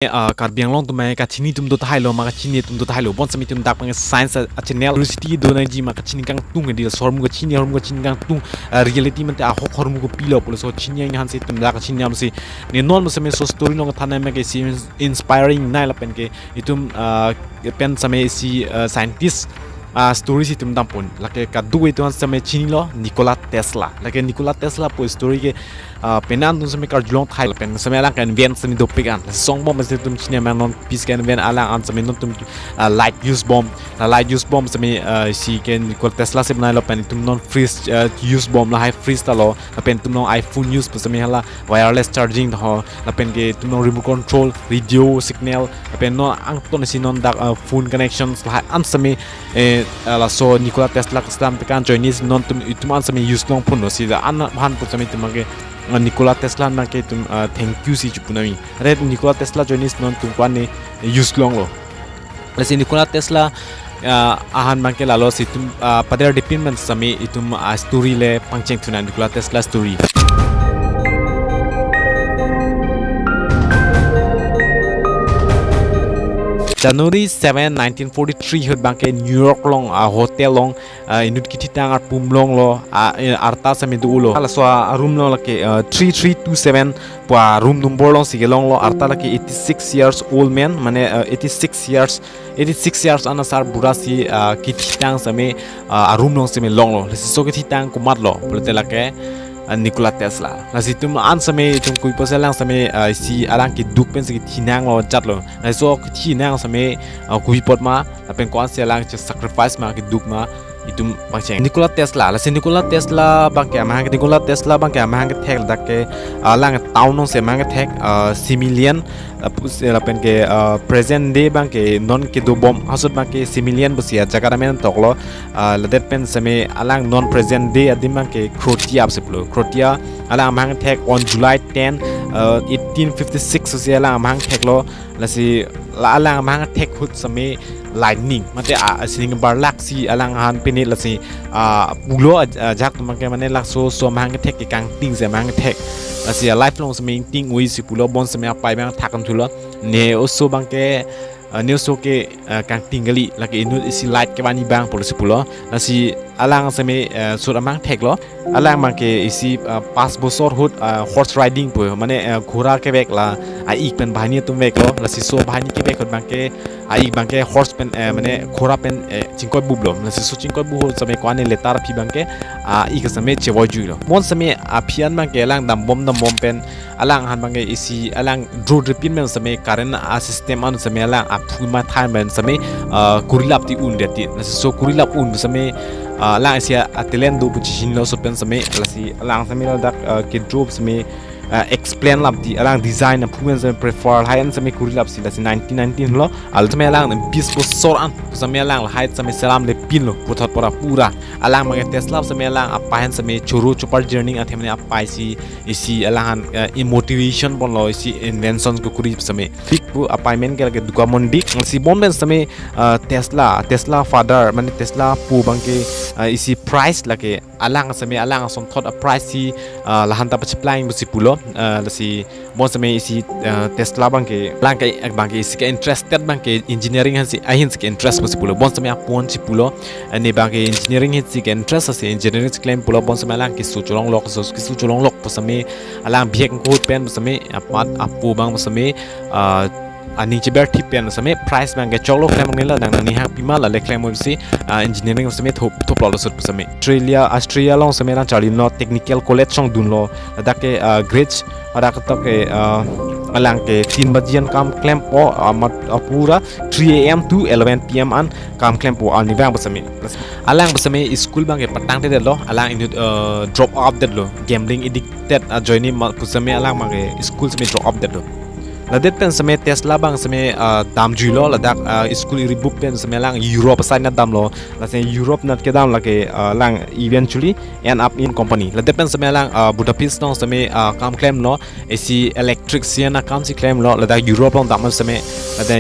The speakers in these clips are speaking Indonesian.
Karbiang long tumai kachini tum dot hailo maka chini tum dot hailo bon sami tum dak pang science a channel university do na ji maka chini kang tung di sormu ko chini hormu ko chini kang tung reality man ta hok hormu ko pilo polo so chini yang han se tum dak chini am se ne non mo sami so story long thana me ke si inspiring nai la pen ke itum pen sami si scientist story si tum dampon lake ka du itu sami chini lo Nikola Tesla lake Nikola Tesla po story ke penan tum sami kar julong thai pen sami alang kan ven sami do pegan song bomb sami tum chini man non pis kan ven alang an sami non tum light use bomb sami si ken Nikola Tesla se banai lo pen tum non freeze use bomb la high freeze ta lo pen tum non iPhone use sami hala wireless charging ho la pen ke tum non remote control radio signal pen no ang ton si non dak phone connections la an sami la so Nikola Tesla kastam tekan Chinese non tum ituman sami use long pun no si da an han pu sami tum ke Nikola Tesla na ke tum thank you si chupunami red Nikola Tesla Chinese non tum kwane use long lo lasi Nikola Tesla ahan bangke lalo si tum pada dependent sami itum story le pangcheng tuna Nikola Tesla story January 7, 1943 hut bangke New York long hotel long inut kiti tang ar pum long lo arta sami du ulo ala so room long lake 3327 pa room number long sige long lo arta lake 86 years old man mane 86 years anasar burasi kiti tang sami room long sami long lo so kiti tang kumat lo pulte lake Nikola Tesla. Nasi tum an same tum kui poselang same si alang ki duk pen si tinang lo jat lo. Nasi so tinang same kui pot ma pen ko an se alang sacrifice ma ki duk ma itum pangcheng Nikola Tesla la si Nikola Tesla bang ke amang Nikola Tesla bang ke amang thek dak ke alang town no se mang thek similian la pen ke present day bang ke non ke do bom hasut bang ke similian busia jaga men toklo la det pen same alang non present day adim bang ke Croatia apseplo Croatia alang amang thek on July 10 1856 se alang amang thek lo la si la alang amang thek hut same lightning mate asing barlak si alang han pinit la si pulo jak to mangke mane lak so mang thek ki kang ting se mang thek la si lifelong same ting wi si pulo bon same pai bang thakam thulo ne oso bangke ne oso ke kang tingali la ke inu si light ke bani bang polo si pulo la si alang same sur amang thek lo alang mangke isi pas bosor hut horse riding pu mane khura ke bek la ik pen bahani tum bek lo la si so bahani ke bek hut bangke ik bangke horse pen mane khura pen chingkoi bublo la si so chingkoi bu hut same kwane letar phi bangke ik same chewoi ju lo mon same phian bangke alang dam bom pen alang han bangke isi alang draw repin men same current system an same alang phuma than men same kurilap ti un deti la si so kurilap un same lang sia atelen do puchin lo so pen same la si alang same lo dak ke drop same explain lap di alang design pumen same prefer hayan same kurilap si la si 1919 lo al same alang bis ko soran same alang la hayat same selam le pin lo puthot pora pura alang mange Tesla same alang apahan same churu super journey athemne apai si isi alang motivation bon lo isi invention ko kuri same big bu appointment ke duka mondi si bomben same Tesla father mane Tesla pu bangke isi price lake alang same alang som thot a price si lahan ta supplying bu si pulo la si bon same isi Tesla bangke isi ke interested bangke engineering han si ahin si interest bu si pulo bon same apon si pulo ne bangke engineering hin si ke interest si engineering claim pulo bon same alang ki su cholong lok bu same alang biek ko pen bu same apat apu bang bu same ani chiber tipen same price bang ke cholo claim ngela dang ni ha pima la le claim si engineering same thop lo sut same Australia long same na chali no technical college song dun lo dake grades ada ke alang ke 3 bajian kam claim po amat pura 3 am to 11 pm an kam claim po ani bang same alang same school bang ke patang te lo alang in drop off det lo gambling addicted joining same alang bang ke school same drop off det lo la det pen same Tesla bang same dam julo la dak school rebook pen same lang Europe side na dam lo la se Europe nat ke dam la ke lang eventually end up in company la det pen same lang Budapest no same kam claim no AC electrician na kam si claim lo la dak Europe long dam same la da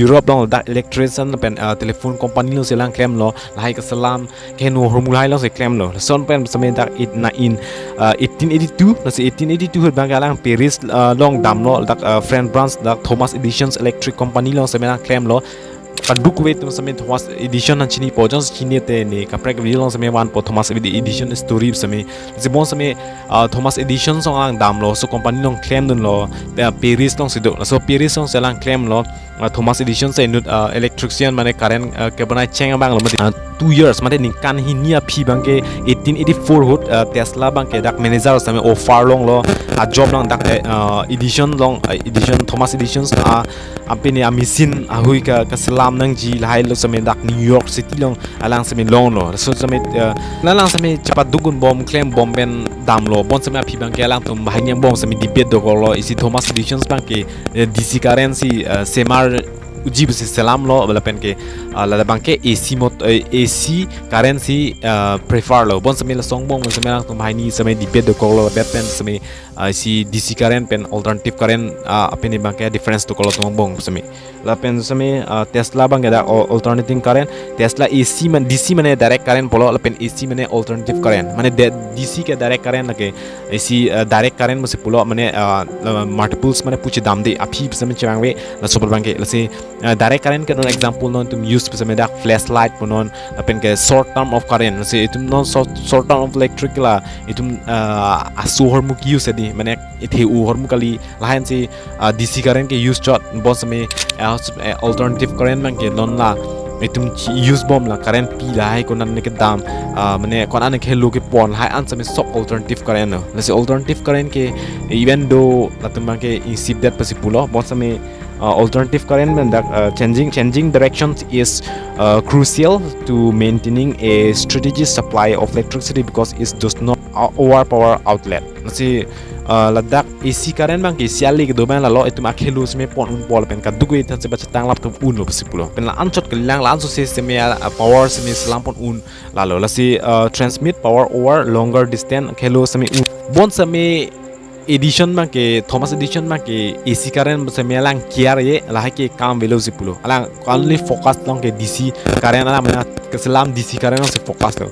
Europe long dak electrician pen telephone company lo se lang claim lo la hai ka salam ke no hormulai lo se claim lo son pen same dak in 1882 la se 1882 bang lang Paris long dam lo dak different brands dak Thomas Editions Electric Company long semelang claim lo kaduk wait tum semen Thomas Edition han chini po jong chini te ni kaprek ri long semen wan po Thomas Edition story seme bon seme Thomas Edition song ang dam lo so company long claim dun lo Paris long sido so Paris song selang claim lo Thomas Edition se electrician mane current ke banai cheng bang lo 2 years mate ningkan hinia phi bangke 1884 hut Tesla bangke dak manager same offer long lo a job long dak edition Thomas Editions apini amisin ahui ka selam nang ji lahai lo same dak New York City long alang same long lo so same lalang same cepat dugun bom claim bom ben dam lo bon same phi bangke alang tum bahanya bom same debate do lo isi Thomas Editions bangke DC currency semar uji besi selam lo balapen ke lada bangke AC currency prefer lo bon same la song bong same lang tum hai ni same debate do lo batpen same si DC current pen alternative current apeni bangke difference to lo tum bong same la pen same Tesla bangke da alternating current Tesla AC man DC mane direct current polo la pen AC mane alternative current mane DC ke direct current lage AC direct current mase polo mane multiples mane puche dam de aphi same changwe la super bangke la se direct current ke non example non tum use same dak flashlight ponon apen ke short term of current se itum non short term of electric la itum asu hormuk use di mane ithe u hormuk kali lahan se DC current ke use shot bon same alternative current man ke non la itum use bomb la current pi la hai konan ne ke dam mane konan ke lo ke pon hai an same sok alternative current no la se alternative current ke even though latum man ke insip that pasipulo bon same alternative current and changing directions is crucial to maintaining a strategic supply of electricity because it does not overpower outlet. Nasi ladak AC current bang kisiali ke domain lalo itu makhelu seme pon bol pen kaduk itu se baca tang lap tu un lo pasipulo pen la anchot ke lang la anso se seme power seme selam pon un lalo lasi transmit power over longer distance khelo seme bon seme edition bang ke Thomas Edition bang ke AC current se melang kiar ye lah ke kam velo sipulo alang only focus long ke DC current ala mana ke selam DC current se focus lo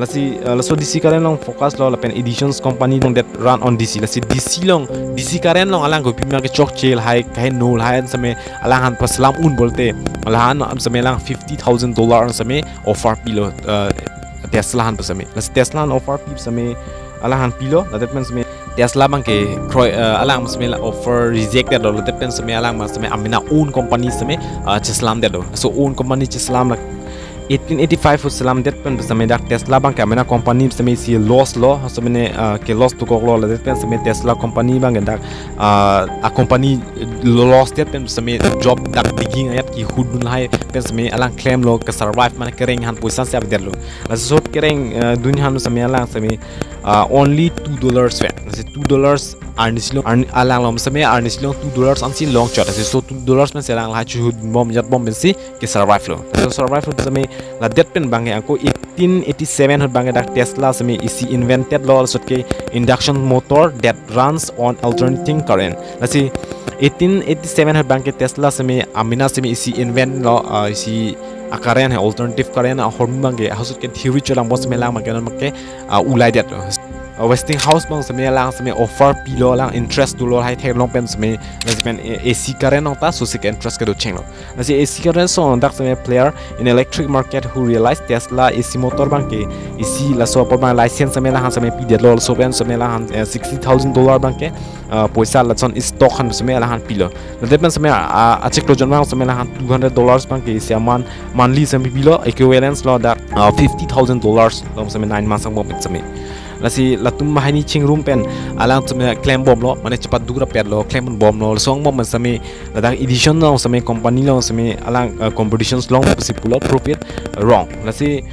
laso DC current long focus lo pen editions company long that run on DC lasi DC current long alang ko pimya ke chok chel hai kai no hai same alang han paslam un bolte alang am same lang $50,000 same offer pilo Tesla han pasame lasi Tesla offer pip same alang han pilo that means me Tesla bang ke alang masme offer rejected lo depends me alang masme amina own company same cheslam de lo so own company cheslam 1885 for salam det pen same dak Tesla bang ke amina company same si loss lo same ke loss to ko lo depends me Tesla company bang dak a company loss det pen same job dak digging ayat ki hudun hai pen same alang claim lo ke survive man kereng han poisa se abder lo so kereng dunya han same alang same only $2 fat $2 arnislong alang lom same arnislong $2 ansi long shot so $2 men selang la chu bom jat bom bensi ke survive lo so survive lo same la det pen bange anko 1887 hot bange dak Tesla same is invented lo so ke induction motor that runs on alternating current la si 1887 hot bange Tesla same amina same is invent lo isi current alternative current hormone bange hasut ke theory cholang bos melang makenon make ulai det Westinghouse bang same lang same offer pilo lang interest to lo hai thek long pen same pen AC current nong ta so sik interest ke do cheng lo nasi AC current so dak same player in electric market who realized Tesla AC motor bang ke AC la so por bang license same lang same pi det lo so pen same lang $60,000 bang ke poisa la son stock han same lang pilo na depen same a check lo jon bang same lang $200 bang ke se man monthly same pilo equivalence lo dak $50,000 lo same 9 months ang bom same lasi latum mahani ching room pen alang same claim bom lo mane cepat dugra pet lo claim bom lo song bom same ladak edition lo same company lo same alang competitions long possible profit wrong lasi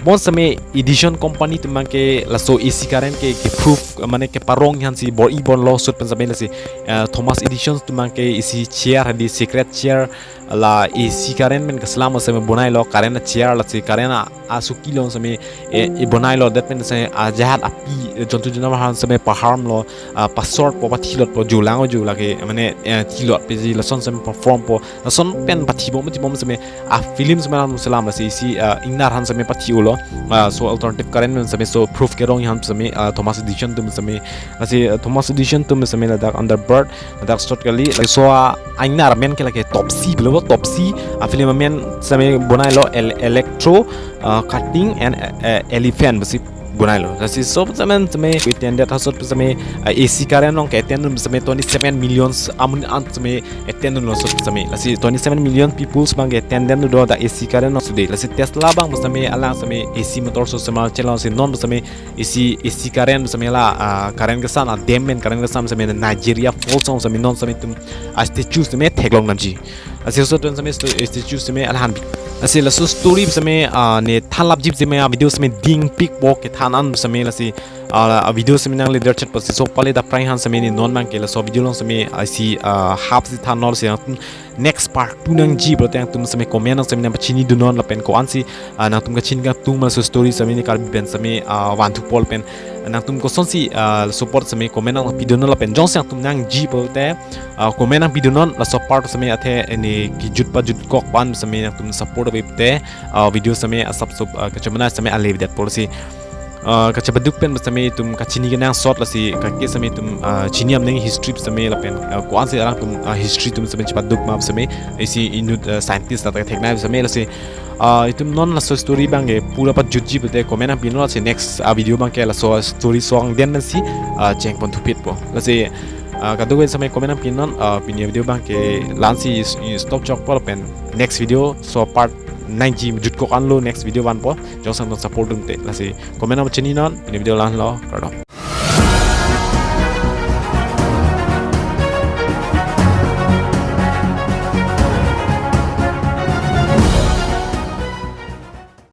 bon same edition company tumang ke laso AC current ke proof mane ke parong han si bor ibon lo sut pen same lasi Thomas Editions tumang ke isi chair di secret chair la AC current men kaslam se me bonai lo current chair la se current a suki lo se me e bonai lo that men se a jahat api jontu jona han se me paharm lo password po pathilot po julang ju la ke mane thilot pe ji la son se perform po la son pen pathi bo mati se me a film se me salam la se si ingnar han se me pathi lo so alternative current men se me so proof ke rong han se me Thomas Edison tum se me la se Thomas Edison tum se me la dak under bird la dak start kali la so ingnar men ke la ke top C lo top C a film men se me bonai lo electro cutting and elephant basi bonai lo kasi so zaman me attended hasot me AC current long attended me 27 millions amun ant me attended lo so me lasi 27 million people bang attended do the AC current today lasi Tesla bang me alang me AC motor so semal chelo se non me AC current me la current ke san dem men current ke sam me Nigeria falls on me non me tum statue me theglong namji asi so ton me statue me alhan asi la so story me ne thalap jip me video me ding pic bo ke thanan me la si video me nang leader chat pasi so pale da prai han me ni non man ke la so video long me asi half si than nol se next part tu nang ji bro tang tum me comment nang me chini du non la pen ko ansi nang tum ka chin ga tum ma so story me ni kar ben me one to pol pen nang tum ko son si support me comment nang video non la pen jong sang tum nang ji bol te comment nang video non la support me athe ni ki jut pa jut kok ban me nang tum support web te video me sub ka chamana me a leave that policy ka chabaduk pen me tum ka chini ga nang shot la si ka ke me tum chini am nang history me la pen ko an se arang tum history tum me chabaduk ma me isi inu scientist ta thekna me la si itum non la so story bange pura pa jutji bete comment am pin la si next video bang ke la so story song den si cheng pon thupit po la si kadu wen samay comment am pin non pin video bang ke lansi stop chok por pen next video so part 9G jut ko kan lo next video ban po jong sang support dum te la si comment am chini non pin video lan lo karo